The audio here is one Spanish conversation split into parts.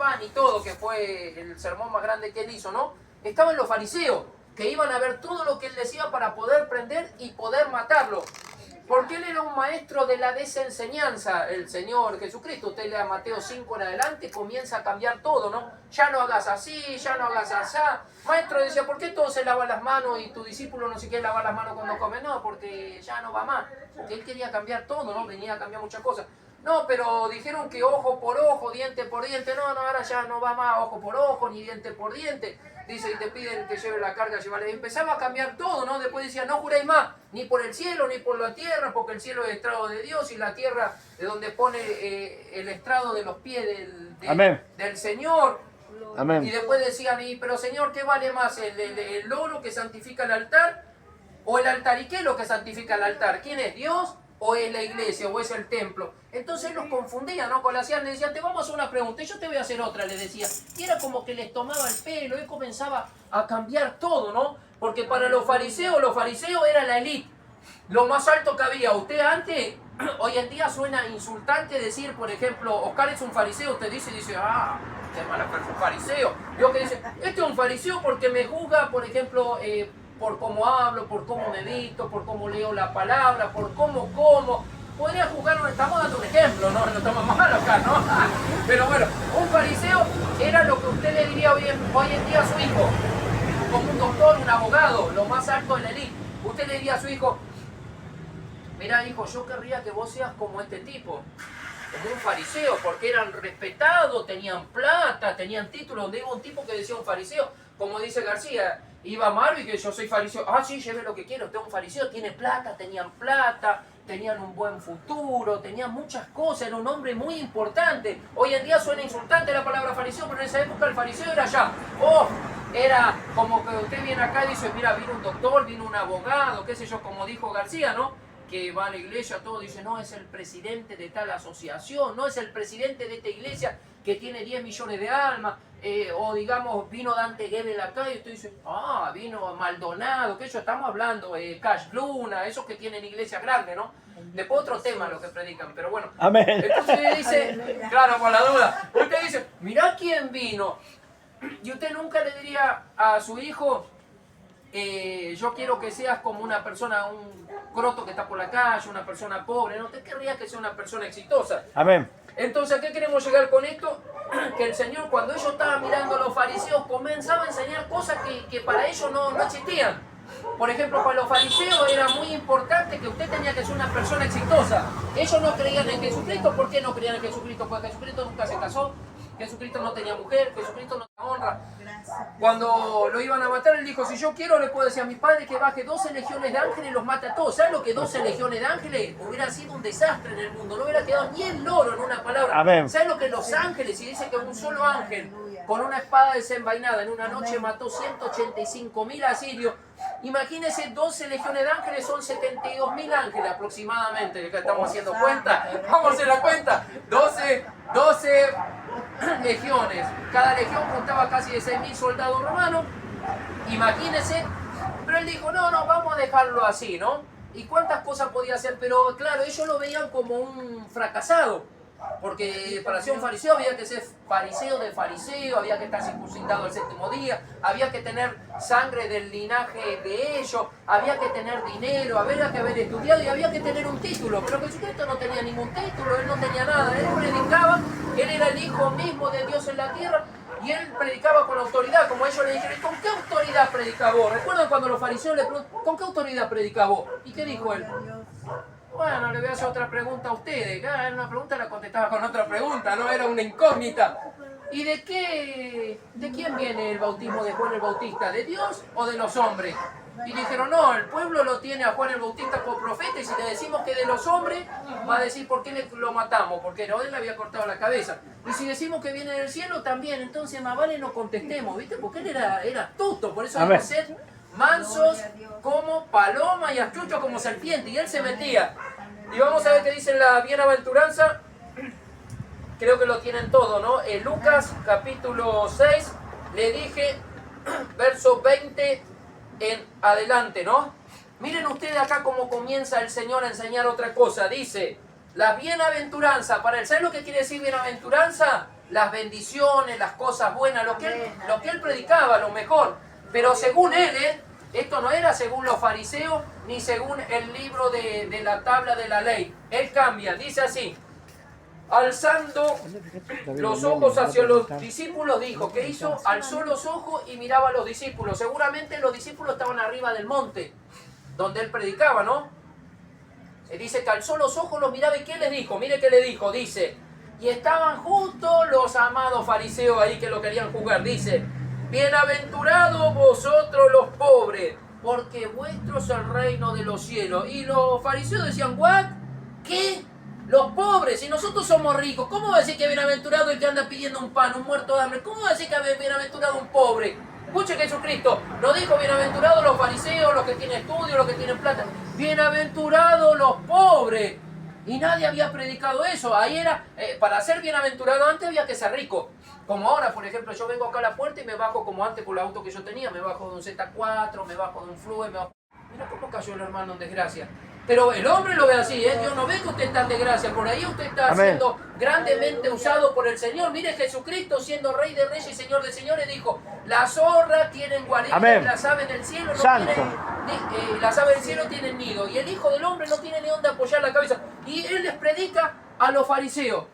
pan y todo, que fue el sermón más grande que él hizo, ¿no? Estaban los fariseos, que iban a ver todo lo que él decía para poder prender y poder matarlo. Porque él era un maestro de la desenseñanza, el Señor Jesucristo. Usted lea Mateo 5 en adelante, comienza a cambiar todo, ¿no? Ya no hagas así, ya no hagas así. Maestro decía, ¿por qué todos se lavan las manos y tu discípulo no se quiere lavar las manos cuando come? No, porque ya no va más. Porque él quería cambiar todo, ¿no? Venía a cambiar muchas cosas. No, pero dijeron que ojo por ojo, diente por diente. No, ahora ya no va más ojo por ojo, ni diente por diente. Dice, y te piden que lleve la carga, llevarle. Empezaba a cambiar todo, ¿no? Después decía, no juréis más, ni por el cielo, ni por la tierra, porque el cielo es estrado de Dios y la tierra es donde pone el estrado de los pies del Señor. Amén. Y después decían, pero Señor, ¿qué vale más? ¿El oro que santifica el altar? ¿O el altar? ¿Y qué es lo que santifica el altar? ¿Quién es? ¿Dios? ¿O es la iglesia? ¿O es el templo? Entonces los confundían, ¿no? Cuando le hacían, le decían, te vamos a hacer una pregunta y yo te voy a hacer otra, le decía. Y era como que les tomaba el pelo y comenzaba a cambiar todo, ¿no? Porque para los fariseos era la élite, lo más alto que había. Usted antes, hoy en día suena insultante decir, por ejemplo, Oscar es un fariseo, usted dice, qué mala persona, un fariseo. Yo que dice, este es un fariseo porque me juzga, por ejemplo, por cómo hablo, por cómo me visto, por cómo leo la palabra, por cómo como. Podría juzgarlo, estamos dando un ejemplo, no estamos mal acá, ¿no? Pero bueno, un fariseo era lo que usted le diría hoy en día a su hijo, como un doctor, un abogado, lo más alto de la élite. Usted le diría a su hijo, mira hijo, yo querría que vos seas como este tipo, como un fariseo, porque eran respetados, tenían plata, tenían títulos. Donde iba un tipo que decía un fariseo, como dice García, iba a Marvin que yo soy fariseo. Ah, sí, lleve lo que quiero, usted es un fariseo, tiene plata, tenían un buen futuro, tenían muchas cosas, era un hombre muy importante. Hoy en día suena insultante la palabra fariseo, pero en esa época el fariseo era ya, era como que usted viene acá y dice, mira, vino un doctor, vino un abogado, qué sé yo, como dijo García, ¿no? Que va a la iglesia, todo dice, no, es el presidente de tal asociación, no es el presidente de esta iglesia que tiene 10 millones de almas, o digamos, vino Dante Gebel acá y usted dice, vino Maldonado, que eso estamos hablando, Cash Luna, esos que tienen iglesias grandes, ¿no? Después otro tema lo que predican, pero bueno. Amén. Entonces usted dice, claro, por la duda, usted dice, mirá quién vino, y usted nunca le diría a su hijo, yo quiero que seas como una persona, un croto que está por la calle, una persona pobre, ¿no? Usted querría que sea una persona exitosa. Amén. Entonces, ¿a qué queremos llegar con esto? Que el Señor, cuando ellos estaban mirando a los fariseos, comenzaba a enseñar cosas que para ellos no existían. Por ejemplo, para los fariseos era muy importante que usted tenía que ser una persona exitosa. Ellos no creían en Jesucristo. ¿Por qué no creían en Jesucristo? Porque Jesucristo nunca se casó, Jesucristo no tenía mujer, Jesucristo no tenía honra. Cuando lo iban a matar, él dijo, si yo quiero, le puedo decir a mi padre que baje 12 legiones de ángeles y los mate a todos. ¿Sabes lo que 12 legiones de ángeles? Hubiera sido un desastre en el mundo, no hubiera quedado ni el loro en una palabra. Amén. ¿Sabes lo que los ángeles, y dice que un solo ángel con una espada desenvainada en una noche mató 185.000 asirios? Imagínense, 12 legiones de ángeles son 72.000 ángeles aproximadamente, que estamos haciendo cuenta. Vamos a hacer la cuenta. 12 legiones. Cada legión contaba casi de 6.000 soldados romanos. Imagínense. Pero él dijo, no, vamos a dejarlo así, ¿no? ¿Y cuántas cosas podía hacer? Pero claro, ellos lo veían como un fracasado. Porque para ser un fariseo había que ser fariseo de fariseo, había que estar circuncidado el séptimo día, había que tener sangre del linaje de ellos, había que tener dinero, había que haber estudiado y había que tener un título. Pero Jesucristo no tenía ningún título, él no tenía nada, él predicaba, él era el Hijo mismo de Dios en la tierra y él predicaba con autoridad, como ellos le dijeron, ¿con qué autoridad predicaba vos? ¿Recuerdan cuando los fariseos le preguntaron, ¿con qué autoridad predicaba vos? ¿Y qué dijo él? Bueno, le voy a hacer otra pregunta a ustedes. Era una pregunta, la contestaba con otra pregunta, no era una incógnita. ¿Y de quién viene el bautismo de Juan el Bautista? ¿De Dios o de los hombres? Y dijeron, no, el pueblo lo tiene a Juan el Bautista por profeta, y si le decimos que de los hombres, va a decir por qué lo matamos, porque Herodes le había cortado la cabeza. Y si decimos que viene del cielo, también, entonces más vale no contestemos, ¿viste? Porque él era astuto, por eso hay que ser mansos como paloma y astutos como serpiente, y él se metía. Y vamos a ver qué dice la bienaventuranza, creo que lo tienen todo, ¿no? En Lucas capítulo 6, le dije, verso 20 en adelante, ¿no? Miren ustedes acá cómo comienza el Señor a enseñar otra cosa. Dice, la bienaventuranza para él. ¿Saben lo que quiere decir bienaventuranza? las bendiciones, las cosas buenas, lo que él predicaba, lo mejor. Pero según él, esto no era según los fariseos, ni según el libro de la tabla de la ley. Él cambia, dice así: alzando los ojos hacia los discípulos, dijo, ¿qué hizo? Alzó los ojos y miraba a los discípulos. Seguramente los discípulos estaban arriba del monte, donde él predicaba, ¿no? Dice que alzó los ojos, los miraba, ¿y qué les dijo? Mire qué le dijo, dice, y estaban justo los amados fariseos ahí que lo querían juzgar, dice, bienaventurados vosotros los pobres, porque vuestro es el reino de los cielos. Y los fariseos decían, ¿what? ¿Qué? Los pobres, si nosotros somos ricos, ¿cómo va a decir que bienaventurado el que anda pidiendo un pan, un muerto de hambre? ¿Cómo va a decir que bienaventurado un pobre? Escuche, Jesucristo no dijo bienaventurados los fariseos, los que tienen estudio, los que tienen plata. Bienaventurados los pobres. Y nadie había predicado eso. Ahí era, para ser bienaventurado antes había que ser rico. Como ahora, por ejemplo, yo vengo acá a la puerta y me bajo como antes por el auto que yo tenía. Me bajo de un Z4, me bajo de un Flue, me bajo... Mira cómo cayó el hermano en desgracia. Pero el hombre lo ve así, Dios no ve que usted está en desgracia, por ahí usted está siendo grandemente usado por el Señor. Mire, Jesucristo, siendo Rey de Reyes y Señor de Señores, dijo, las zorras tienen guarida, las aves del cielo no tienen, las aves del cielo tienen nido, y el Hijo del Hombre no tiene ni dónde apoyar la cabeza. Y Él les predica a los fariseos,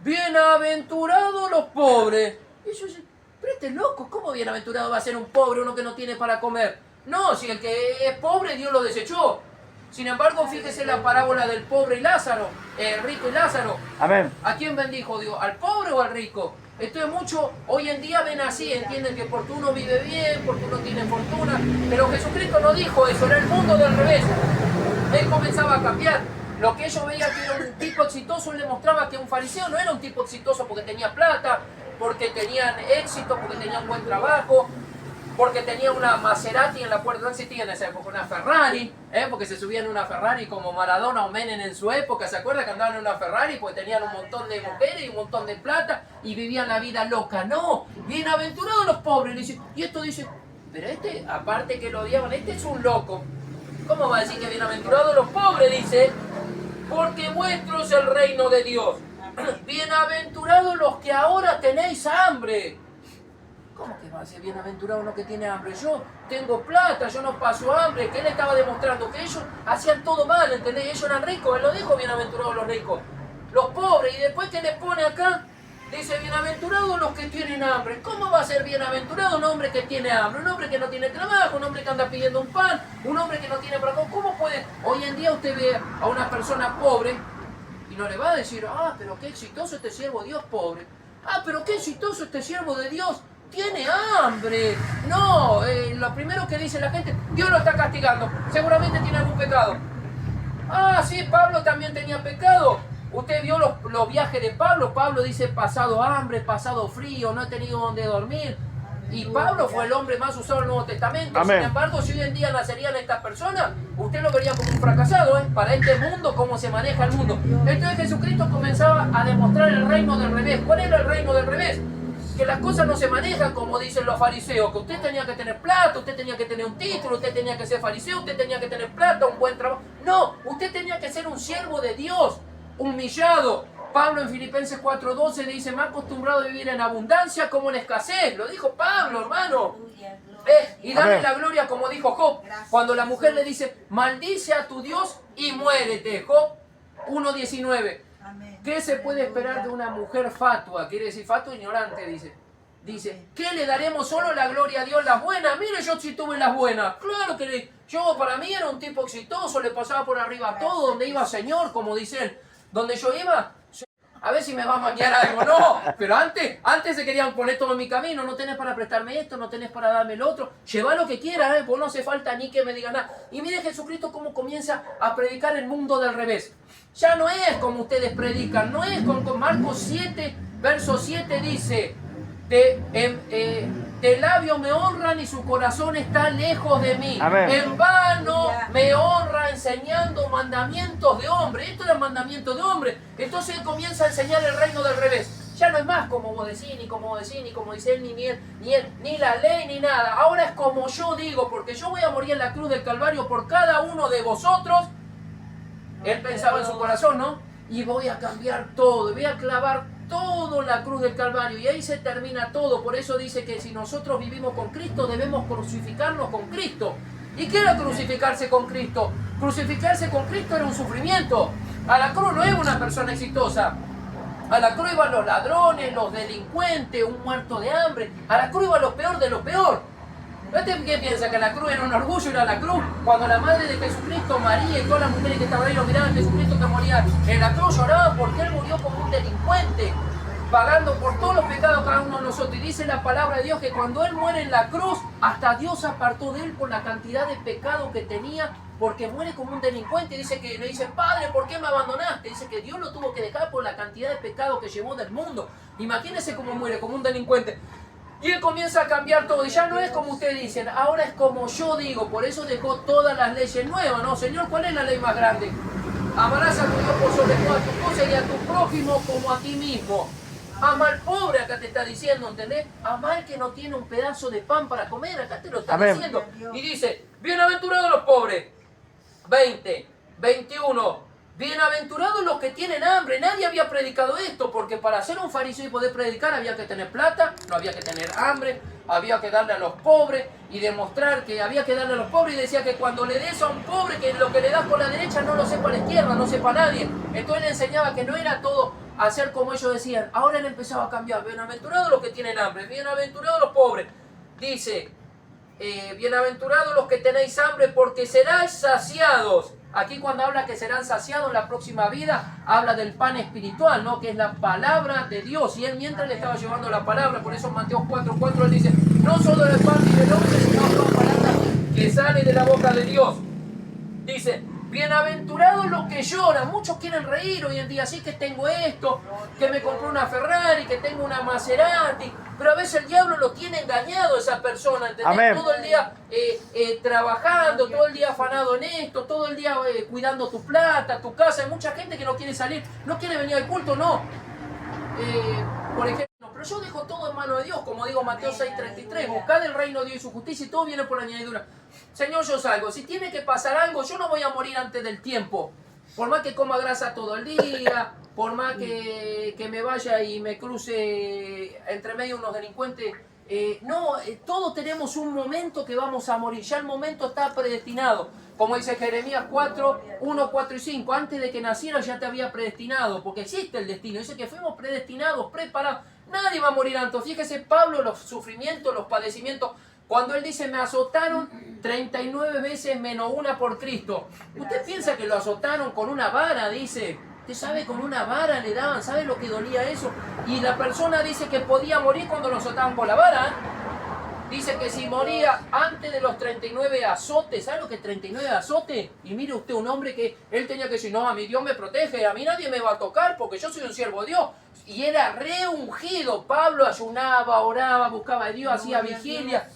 bienaventurados los pobres. Y ellos dicen, pero este es loco, ¿cómo bienaventurado va a ser un pobre, uno que no tiene para comer? No, si el que es pobre Dios lo desechó. Sin embargo, fíjese la parábola del pobre y Lázaro, rico y Lázaro. Amén. ¿A quién bendijo Dios? ¿Al pobre o al rico? Entonces muchos hoy en día ven así, entienden que porque uno vive bien, porque uno tiene fortuna, pero Jesucristo no dijo eso, era el mundo del revés. Él comenzaba a cambiar. Lo que ellos veían que era un tipo exitoso, él le mostraba que un fariseo no era un tipo exitoso porque tenía plata, porque tenían éxito, porque tenían buen trabajo, porque tenía una Maserati en la puerta, no existía en esa época, una Ferrari, porque se subían en una Ferrari como Maradona o Menem en su época, ¿se acuerda que andaban en una Ferrari? Pues tenían un montón de mujeres y un montón de plata y vivían la vida loca. No, bienaventurados los pobres. Y esto dice, pero este, aparte que lo odiaban, este es un loco. ¿Cómo va a decir que bienaventurados los pobres? Dice, porque vuestro es el reino de Dios. Bienaventurados los que ahora tenéis hambre. ¿Cómo que va a ser bienaventurado uno que tiene hambre? Yo tengo plata, yo no paso hambre. Que él estaba demostrando que ellos hacían todo mal, ¿entendés? Ellos eran ricos, él lo dijo, bienaventurados los ricos. Los pobres, y después que le pone acá, dice, bienaventurados los que tienen hambre. ¿Cómo va a ser bienaventurado un hombre que tiene hambre? Un hombre que no tiene trabajo, un hombre que anda pidiendo un pan, un hombre que no tiene para comer. ¿Cómo puede? Hoy en día usted ve a una persona pobre y no le va a decir, pero qué exitoso este siervo de Dios pobre. Pero qué exitoso este siervo de Dios. Tiene hambre. No, lo primero que dice la gente, Dios lo está castigando, seguramente tiene algún pecado. Sí, Pablo también tenía pecado. Usted vio los viajes de Pablo. Pablo dice, pasado hambre, pasado frío, no he tenido donde dormir. Y Pablo fue el hombre más usado del Nuevo Testamento. Amén. Sin embargo, si hoy en día nacerían estas personas, usted lo vería como un fracasado, para este mundo, cómo se maneja el mundo. Entonces Jesucristo comenzaba a demostrar el reino del revés. ¿Cuál era el reino del revés? Que las cosas no se manejan como dicen los fariseos, que usted tenía que tener plata, usted tenía que tener un título, usted tenía que ser fariseo, usted tenía que tener plata, un buen trabajo. No, usted tenía que ser un siervo de Dios, humillado. Pablo en Filipenses 4:12 dice, más acostumbrado a vivir en abundancia como en escasez. Lo dijo Pablo, hermano. Y darle la gloria como dijo Job. Cuando la mujer le dice, maldice a tu Dios y muérete. Job 1:19. ¿Qué se puede esperar de una mujer fatua? Quiere decir fatua ignorante, dice. Dice, ¿qué le daremos? Solo la gloria a Dios, las buenas. Mire, yo sí tuve las buenas. Claro que yo para mí era un tipo exitoso, le pasaba por arriba a todo, donde iba Señor, como dice él. Donde yo iba, a ver si me va a mañar algo. No, pero antes se querían poner todo en mi camino. No tenés para prestarme esto, no tenés para darme lo otro. Lleva lo que quieras, pues no hace falta ni que me digan nada. Y mire Jesucristo cómo comienza a predicar el mundo del revés. Ya no es como ustedes predican, no es con Marcos 7, verso 7 dice, de labio me honran y su corazón está lejos de mí. Amén. En vano me honra enseñando mandamientos de hombre. Esto es mandamiento de hombre. Entonces él comienza a enseñar el reino del revés. Ya no es más como vos decís, ni como vos decís, ni como dice él, ni la ley, ni nada. Ahora es como yo digo, porque yo voy a morir en la cruz del Calvario por cada uno de vosotros. Él pensaba en su corazón, ¿no? Y voy a cambiar todo, voy a clavar todo en la cruz del Calvario y ahí se termina todo. Por eso dice que si nosotros vivimos con Cristo debemos crucificarnos con Cristo. ¿Y qué era crucificarse con Cristo? Crucificarse con Cristo era un sufrimiento. A la cruz no es una persona exitosa. A la cruz iban los ladrones, los delincuentes, un muerto de hambre. A la cruz iba lo peor de lo peor. ¿Qué piensa? ¿Que la cruz era un orgullo ir a la cruz? Cuando la madre de Jesucristo, María y todas las mujeres que estaban ahí lo miraban a Jesucristo que moría en la cruz, lloraban porque Él murió como un delincuente, pagando por todos los pecados cada uno de nosotros. Y dice la palabra de Dios que cuando Él muere en la cruz, hasta Dios apartó de Él por la cantidad de pecado que tenía, porque muere como un delincuente. Dice que le dice, Padre, ¿por qué me abandonaste? Dice que Dios lo tuvo que dejar por la cantidad de pecado que llevó del mundo. Imagínense cómo muere, como un delincuente. Y Él comienza a cambiar todo, y ya no es como ustedes dicen, ahora es como yo digo. Por eso dejó todas las leyes nuevas, ¿no? Señor, ¿cuál es la ley más grande? Amarás a tu Dios por sobre todas tus cosas y a tu prójimo como a ti mismo. Ama al pobre, acá te está diciendo, ¿entendés? Ama al que no tiene un pedazo de pan para comer, acá te lo está diciendo. Y dice, bienaventurados los pobres. 20, 21. Bienaventurados los que tienen hambre. Nadie había predicado esto, porque para ser un fariseo y poder predicar había que tener plata, no había que tener hambre, había que darle a los pobres y demostrar que había que darle a los pobres. Y decía que cuando le des a un pobre, que lo que le das por la derecha no lo sepa la izquierda, no sepa nadie. Entonces le enseñaba que no era todo hacer como ellos decían. Ahora él empezaba a cambiar. Bienaventurados los que tienen hambre, bienaventurados los pobres. Dice, bienaventurados los que tenéis hambre, porque seráis saciados. Aquí cuando habla que serán saciados en la próxima vida, habla del pan espiritual, ¿no? Que es la palabra de Dios. Y él mientras le estaba llevando la palabra, por eso en Mateo 4:4 él dice, no solo del pan ni del hombre, sino toda palabra que sale de la boca de Dios. Dice, bienaventurados los que lloran. Muchos quieren reír hoy en día, así que tengo esto, que me compré una Ferrari, que tengo una Maserati. Pero a veces el diablo lo tiene engañado a esa persona, ¿entendés? Amén. Todo el día trabajando, todo el día afanado en esto, todo el día cuidando tu plata, tu casa. Hay mucha gente que no quiere salir, no quiere venir al culto, no. Por ejemplo, pero yo dejo todo en manos de Dios, como digo Mateo 6:33, buscad el reino de Dios y su justicia y todo viene por añadidura. Señor, yo salgo, si tiene que pasar algo, yo no voy a morir antes del tiempo. Por más que coma grasa todo el día, por más que me vaya y me cruce entre medio unos delincuentes, todos tenemos un momento que vamos a morir, ya el momento está predestinado. Como dice Jeremías 4:1, 4 y 5, antes de que naciera ya te había predestinado, porque existe el destino. Dice que fuimos predestinados, preparados, nadie va a morir antes. Fíjese Pablo, los sufrimientos, los padecimientos, cuando él dice, me azotaron 39 veces menos una por Cristo. ¿Usted piensa que lo azotaron con una vara? Dice, ¿usted sabe? Con una vara le daban, ¿sabe lo que dolía eso? Y la persona dice que podía morir cuando lo azotaban con la vara. Dice que si moría antes de los 39 azotes, ¿sabe lo que es 39 azotes? Y mire usted, un hombre que él tenía que decir, no, a mí Dios me protege, a mí nadie me va a tocar porque yo soy un siervo de Dios. Y era reungido. Pablo ayunaba, oraba, buscaba a Dios, hacía vigilia.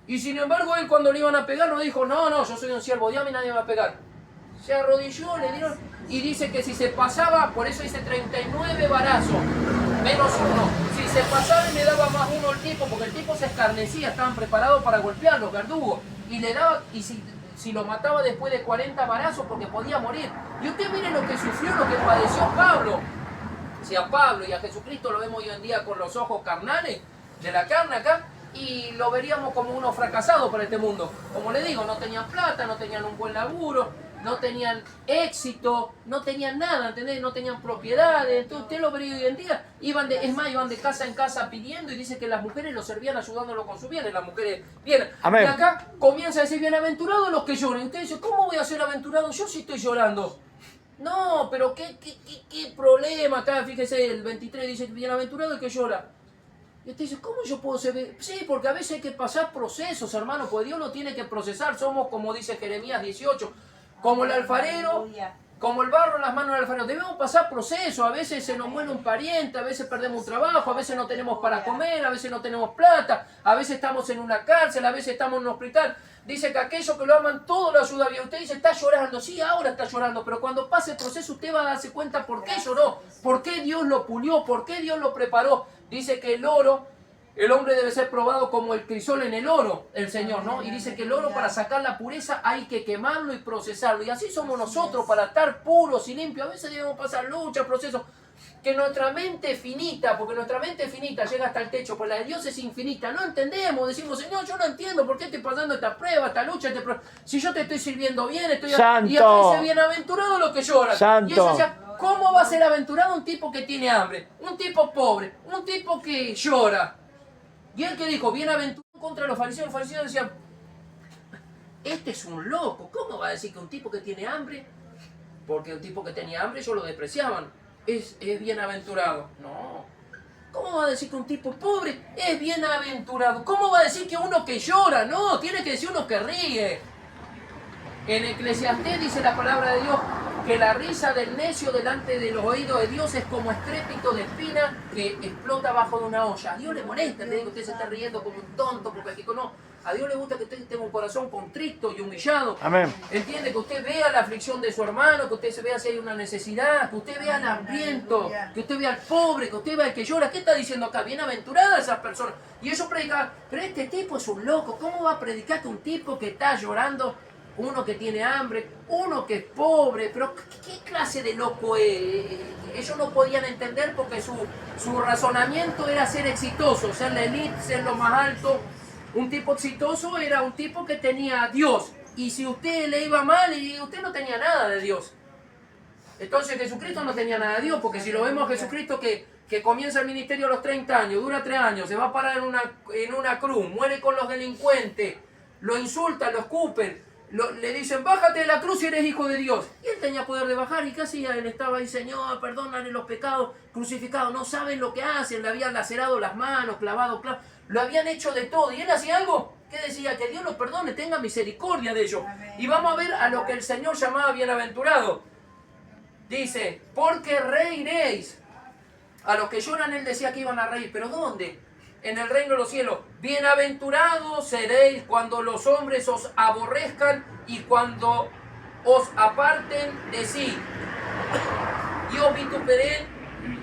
Y sin embargo él cuando le iban a pegar no dijo, no, yo soy un siervo de Dios, a mí nadie me va a pegar. Se arrodilló, le dieron, y dice que si se pasaba, por eso dice 39 varazos, menos uno. Si se pasaba y le daba más uno al tipo, porque el tipo se escarnecía, estaban preparados para golpear los verdugos, y le daba, y si lo mataba después de 40 varazos, porque podía morir. Y usted mire lo que sufrió, lo que padeció Pablo. Si a Pablo y a Jesucristo lo vemos hoy en día con los ojos carnales, de la carne acá, y lo veríamos como unos fracasados para este mundo. Como le digo, no tenían plata, no tenían un buen laburo, no tenían éxito, no tenían nada, ¿entendés? No tenían propiedades. Entonces usted lo vería hoy en día, iban de casa en casa pidiendo, y dice que las mujeres lo servían ayudándolo con sus bienes. Las mujeres vienen. Amén. Y acá comienza a decir, bienaventurados los que lloran. Y usted dice, ¿cómo voy a ser aventurado yo si estoy llorando? No, pero qué problema acá. Fíjese, el 23 dice, bienaventurado el que llora. Y usted dice, ¿cómo yo puedo ser? Sí, porque a veces hay que pasar procesos, hermano, porque Dios lo tiene que procesar. Somos, como dice Jeremías 18, como el alfarero, como el barro en las manos del alfarero. Debemos pasar procesos. A veces se nos muere un pariente, a veces perdemos un trabajo, a veces no tenemos para comer, a veces no tenemos plata, a veces estamos en una cárcel, a veces estamos en un hospital. Dice que aquellos que lo aman, todo lo ayuda bien. Usted dice, está llorando. Sí, ahora está llorando, pero cuando pase el proceso usted va a darse cuenta por qué lloró, por qué Dios lo pulió, por qué Dios lo preparó. Dice que el oro, el hombre debe ser probado como el crisol en el oro, el Señor, ¿no? Y dice que el oro, para sacar la pureza, hay que quemarlo y procesarlo. Y así somos nosotros, para estar puros y limpios. A veces debemos pasar lucha, procesos. que nuestra mente finita, porque nuestra mente finita llega hasta el techo, pues la de Dios es infinita, no entendemos, decimos, Señor, yo no entiendo por qué estoy pasando esta prueba, esta lucha, si yo te estoy sirviendo bien, Santo. y acá dice, bienaventurado los que lloran. Santo. Y eso decía, ¿cómo va a ser aventurado un tipo que tiene hambre, un tipo pobre, un tipo que llora? Y él que dijo, bienaventurado contra los fariseos decían, este es un loco, ¿cómo va a decir que un tipo que tiene hambre, porque un tipo que tenía hambre ellos lo despreciaban, es bienaventurado? No. ¿Cómo va a decir que un tipo pobre es bienaventurado? ¿Cómo va a decir que uno que llora? No, tiene que decir uno que ríe. En Eclesiastés dice la palabra de Dios que la risa del necio delante de los oídos de Dios es como estrépito de espina que explota bajo de una olla. A Dios le molesta que usted se esté riendo como un tonto, porque no. A Dios le gusta que usted tenga un corazón contrito y humillado. Amén. Entiende, que usted vea la aflicción de su hermano, que usted se vea si hay una necesidad, que usted vea al hambriento, que usted vea al pobre, que usted vea al que llora. ¿Qué está diciendo acá? Bienaventuradas esas personas. Y ellos predicaban, pero este tipo es un loco. ¿Cómo va a predicar que un tipo que está llorando, uno que tiene hambre, uno que es pobre? Pero ¿qué clase de loco es? Ellos no podían entender porque su razonamiento era ser exitoso, ser la élite, ser lo más alto. Un tipo exitoso era un tipo que tenía a Dios. Y si usted le iba mal, usted no tenía nada de Dios. Entonces Jesucristo no tenía nada de Dios, porque si lo vemos a Jesucristo que comienza el ministerio a los 30 años, dura 3 años, se va a parar en una cruz, muere con los delincuentes, lo insultan, lo escupen, le dicen, bájate de la cruz si eres hijo de Dios. Y él tenía poder de bajar, y casi él estaba ahí, Señor, perdónale los pecados, crucificado. No saben lo que hacen, le habían lacerado las manos, clavado clavos. Lo habían hecho de todo. ¿Y él hacía algo? ¿Qué decía? Que Dios los perdone, tenga misericordia de ellos. Amén. Y vamos a ver a lo que el Señor llamaba bienaventurado. Dice, porque reiréis. A los que lloran él decía que iban a reír. ¿Pero dónde? En el reino de los cielos. Bienaventurados seréis cuando los hombres os aborrezcan y cuando os aparten de sí. Y os vituperen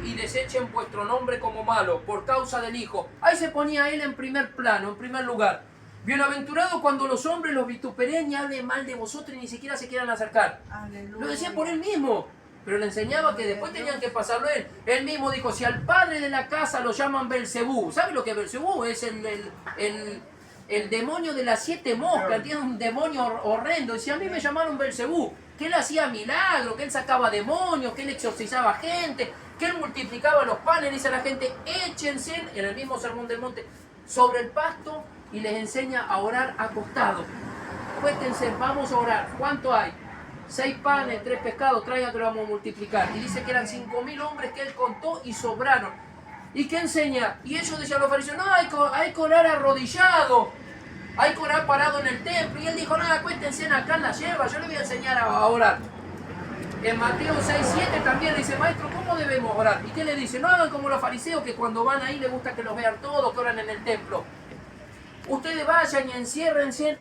y desechen vuestro nombre como malo por causa del Hijo. Ahí se ponía él en primer plano, en primer lugar. Bienaventurado cuando los hombres los vituperen y hablen mal de vosotros y ni siquiera se quieran acercar. Aleluya. Lo decía por él mismo, pero le enseñaba que después tenían que pasarlo él. Él mismo dijo, si al padre de la casa lo llaman Belcebú, ¿sabe lo que es Belcebú? Es el demonio de las 7 moscas, tiene un demonio horrendo. Y si a mí me llamaron Belcebú, que él hacía milagros, que él sacaba demonios, que él exorcizaba gente, que él multiplicaba los panes, dice a la gente, échense en el mismo sermón del monte sobre el pasto y les enseña a orar acostado. Cuéntense, vamos a orar. ¿Cuánto hay? 6 panes, 3 pescados, traigan que lo vamos a multiplicar. Y dice que eran 5.000 hombres que él contó y sobraron. ¿Y qué enseña? Y ellos decían a los fariseos, no, hay que orar arrodillado, hay que orar parado en el templo. Y él dijo, nada, cuéntense acá en la yerba, yo les voy a enseñar a orar. En Mateo 6:7 también dice, maestro, ¿cómo debemos orar? ¿Y qué le dice? No hagan como los fariseos que cuando van ahí les gusta que los vean todos, que oran en el templo. Ustedes vayan y enciérrense